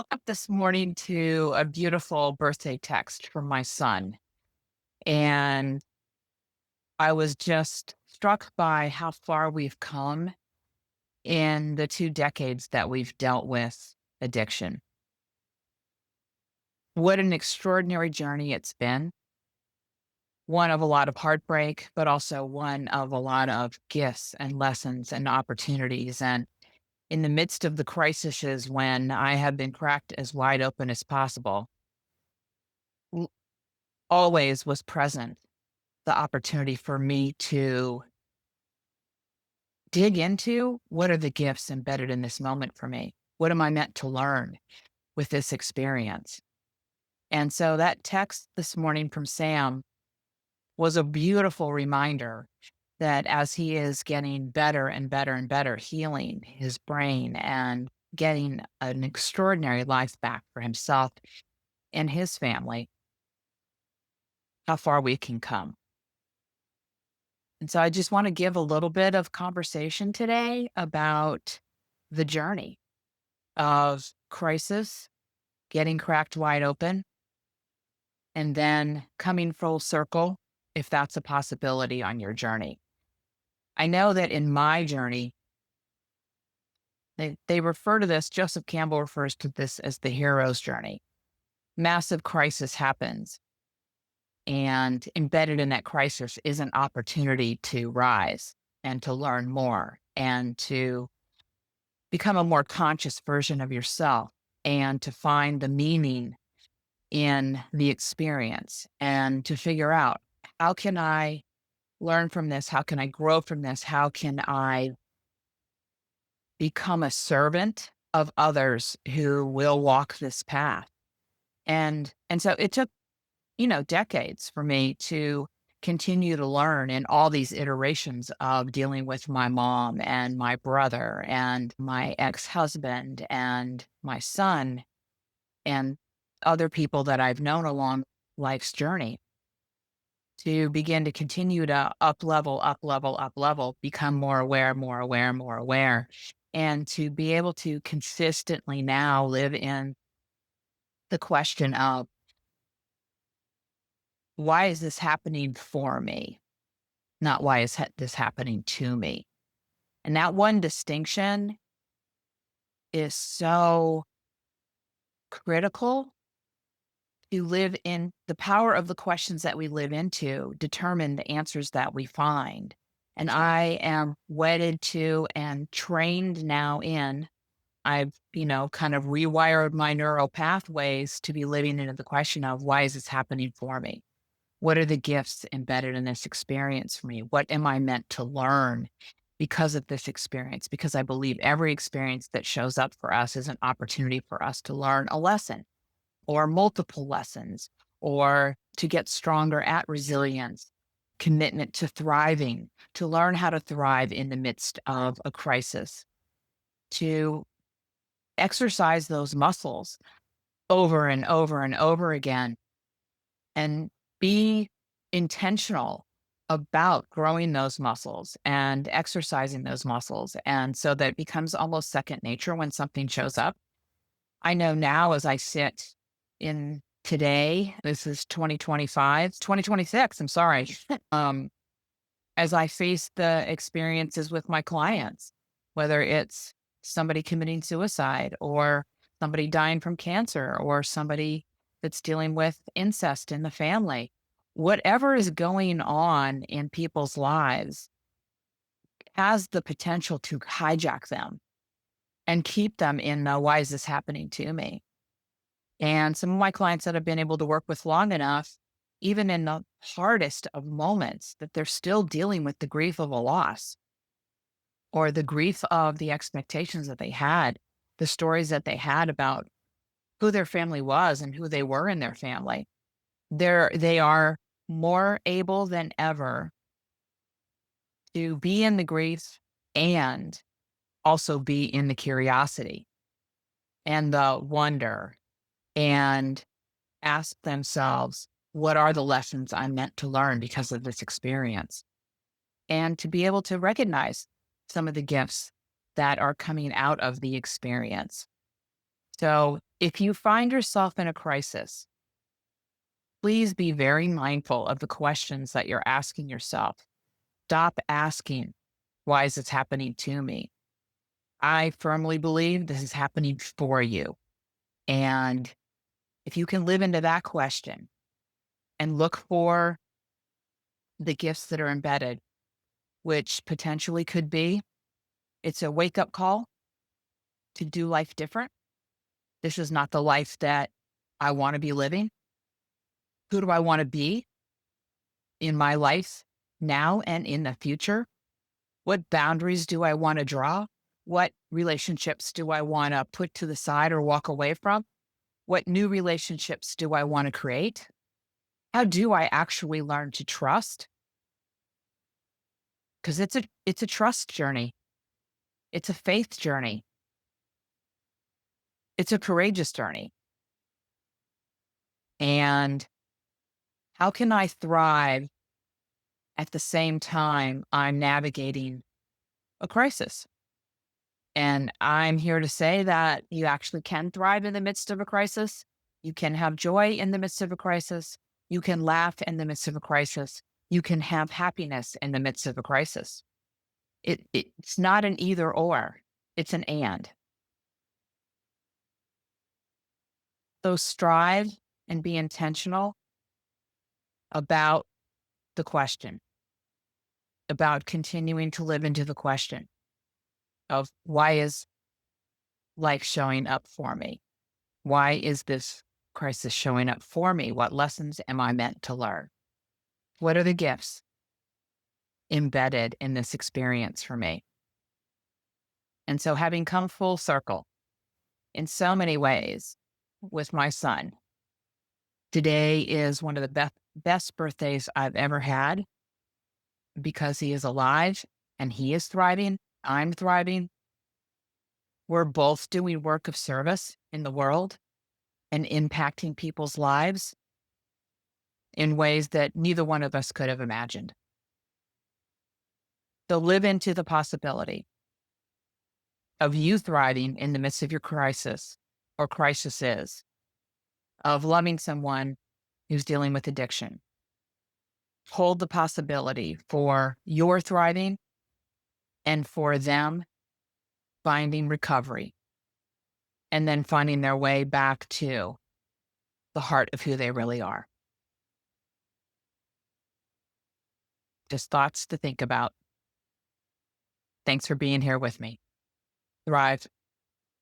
Up this morning to a beautiful birthday text from my son, and I was just struck by how far we've come in the 2 decades that we've dealt with addiction. What an extraordinary journey it's been, one of a lot of heartbreak, but also one of a lot of gifts and lessons and opportunities, and in the midst of the crises when I have been cracked as wide open as possible, l always was present the opportunity for me to dig into what are the gifts embedded in this moment for me? What am I meant to learn with this experience? And so that text this morning from Sam was a beautiful reminder that as he is getting better and better and better, healing his brain and getting an extraordinary life back for himself and his family, how far we can come. And so I just want to give a little bit of conversation today about the journey of crisis, getting cracked wide open, and then coming full circle if that's a possibility on your journey. I know that in my journey, they refer to this, Joseph Campbell refers to this as the hero's journey. Massive crisis happens, and embedded in that crisis is an opportunity to rise and to learn more and to become a more conscious version of yourself and to find the meaning in the experience and to figure out, how can I learn from this? How can I grow from this? How can I become a servant of others who will walk this path? And so it took, decades for me to continue to learn in all these iterations of dealing with my mom and my brother and my ex-husband and my son and other people that I've known along life's journey, to begin to continue to up level, up level, up level, become more aware, more aware, more aware, and to be able to consistently now live in the question of, why is this happening for me? Not why is this happening to me? And that one distinction is so critical to live in. The power of the questions that we live into determine the answers that we find. And I am wedded to and trained now in, I've, kind of rewired my neural pathways to be living into the question of, why is this happening for me? What are the gifts embedded in this experience for me? What am I meant to learn because of this experience? Because I believe every experience that shows up for us is an opportunity for us to learn a lesson or multiple lessons, or to get stronger at resilience, commitment to thriving, to learn how to thrive in the midst of a crisis, to exercise those muscles over and over and over again, and be intentional about growing those muscles and exercising those muscles. And so that becomes almost second nature when something shows up. I know now as I sit in today, this is 2025, 2026, I'm sorry. um, as I face the experiences with my clients, whether it's somebody committing suicide or somebody dying from cancer or somebody that's dealing with incest in the family, whatever is going on in people's lives has the potential to hijack them and keep them in the, why is this happening to me? And some of my clients that I've been able to work with long enough, even in the hardest of moments, that they're still dealing with the grief of a loss or the grief of the expectations that they had, the stories that they had about who their family was and who they were in their family. They are more able than ever to be in the grief and also be in the curiosity and the wonder and ask themselves, what are the lessons I'm meant to learn because of this experience? And to be able to recognize some of the gifts that are coming out of the experience. So if you find yourself in a crisis, please be very mindful of the questions that you're asking yourself. Stop asking, why is this happening to me? I firmly believe this is happening for you. And if you can live into that question and look for the gifts that are embedded, which potentially could be it's a wake up call to do life different. This is not the life that I want to be living. Who do I want to be in my life now and in the future? What boundaries do I want to draw? What relationships do I want to put to the side or walk away from? What new relationships do I want to create? How do I actually learn to trust? Because it's a trust journey. It's a faith journey. It's a courageous journey. And how can I thrive at the same time I'm navigating a crisis? And I'm here to say that you actually can thrive in the midst of a crisis. You can have joy in the midst of a crisis. You can laugh in the midst of a crisis. You can have happiness in the midst of a crisis. It's not an either or, it's an and. So strive and be intentional about the question, about continuing to live into the question of why is life showing up for me? Why is this crisis showing up for me? What lessons am I meant to learn? What are the gifts embedded in this experience for me? And so, having come full circle in so many ways with my son, today is one of the best birthdays I've ever had because he is alive and he is thriving. I'm thriving. We're both doing work of service in the world and impacting people's lives in ways that neither one of us could have imagined. So live into the possibility of you thriving in the midst of your crisis or crises, of loving someone who's dealing with addiction. Hold the possibility for your thriving and for them finding recovery and then finding their way back to the heart of who they really are. Just thoughts to think about. Thanks for being here with me. Thrive.